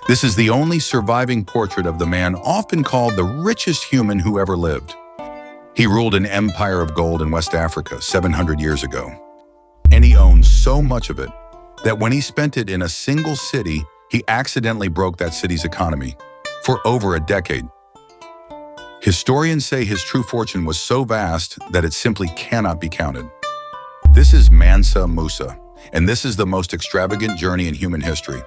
This is the only surviving portrait of the man often called the richest human who ever lived. He ruled an empire of gold in West Africa 700 years ago. And he owned so much of it that when he spent it in a single city, he accidentally broke that city's economy for over a decade. Historians say his true fortune was so vast that it simply cannot be counted. This is Mansa Musa, and this is the most extravagant journey in human history.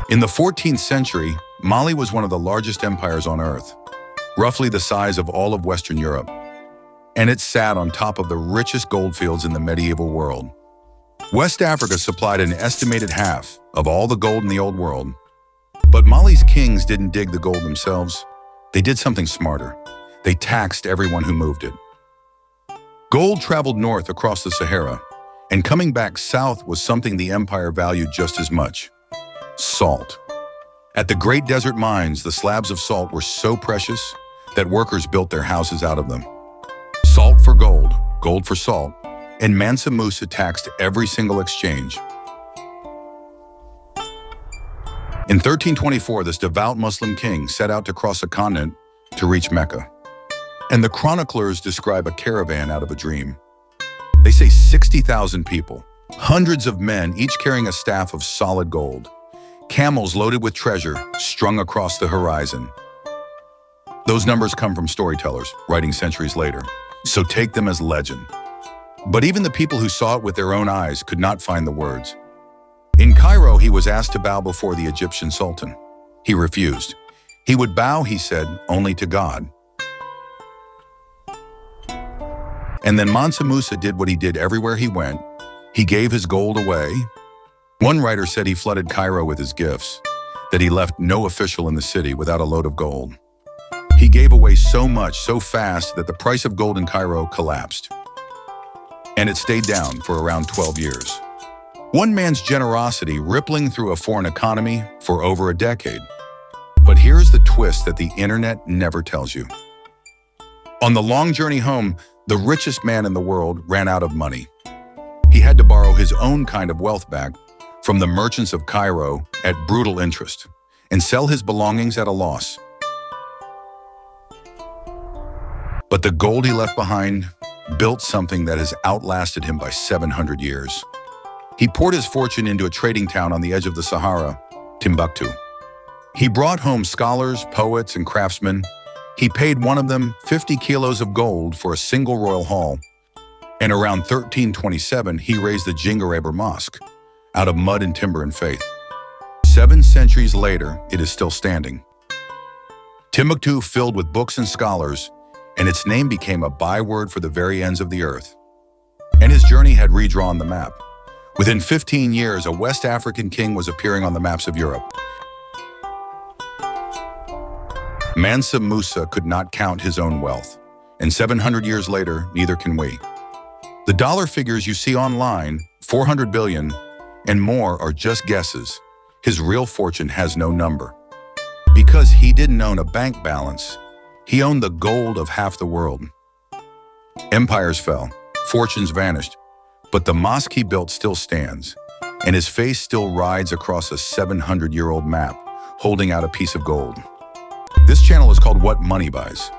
In the 14th century, Mali was one of the largest empires on Earth, roughly the size of all of Western Europe, and it sat on top of the richest goldfields in the medieval world. West Africa supplied an estimated half of all the gold in the Old World. But Mali's kings didn't dig the gold themselves. They did something smarter. They taxed everyone who moved it. Gold traveled north across the Sahara, and coming back south was something the empire valued just as much: salt. At the great desert mines, the slabs of salt were so precious that workers built their houses out of them. Salt for gold, gold for salt, and Mansa Musa taxed every single exchange. In 1324, this devout Muslim king set out to cross a continent to reach Mecca. And the chroniclers describe a caravan out of a dream. They say 60,000 people, hundreds of men, each carrying a staff of solid gold, camels loaded with treasure strung across the horizon. Those numbers come from storytellers writing centuries later, so take them as legend. But even the people who saw it with their own eyes could not find the words. In Cairo, he was asked to bow before the Egyptian sultan. He refused. He would bow, he said, only to God. And then Mansa Musa did what he did everywhere he went. He gave his gold away. One writer said he flooded Cairo with his gifts, that he left no official in the city without a load of gold. He gave away so much, so fast, that the price of gold in Cairo collapsed. And it stayed down for around 12 years. One man's generosity rippling through a foreign economy for over a decade. But here's the twist that the internet never tells you. On the long journey home, the richest man in the world ran out of money. He had to borrow his own kind of wealth back from the merchants of Cairo at brutal interest and sell his belongings at a loss. But the gold he left behind built something that has outlasted him by 700 years. He poured his fortune into a trading town on the edge of the Sahara, Timbuktu. He brought home scholars, poets, and craftsmen. He paid one of them 50 kilos of gold for a single royal hall. And around 1327, he raised the Djinguereber Mosque out of mud and timber and faith. 7 centuries later, it is still standing. Timbuktu filled with books and scholars, and its name became a byword for the very ends of the earth. And his journey had redrawn the map. Within 15 years, a West African king was appearing on the maps of Europe. Mansa Musa could not count his own wealth, and 700 years later, neither can we. The dollar figures you see online, 400 billion, and more are just guesses. His real fortune has no number. Because he didn't own a bank balance, he owned the gold of half the world. Empires fell, fortunes vanished, but the mosque he built still stands, and his face still rides across a 700-year-old map, holding out a piece of gold. This channel is called What Money Buys.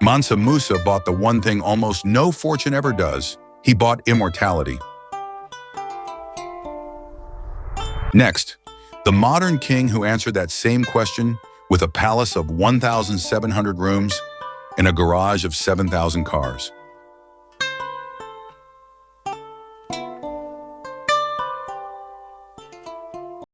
Mansa Musa bought the one thing almost no fortune ever does. He bought immortality. Next, the modern king who answered that same question with a palace of 1,700 rooms and a garage of 7,000 cars.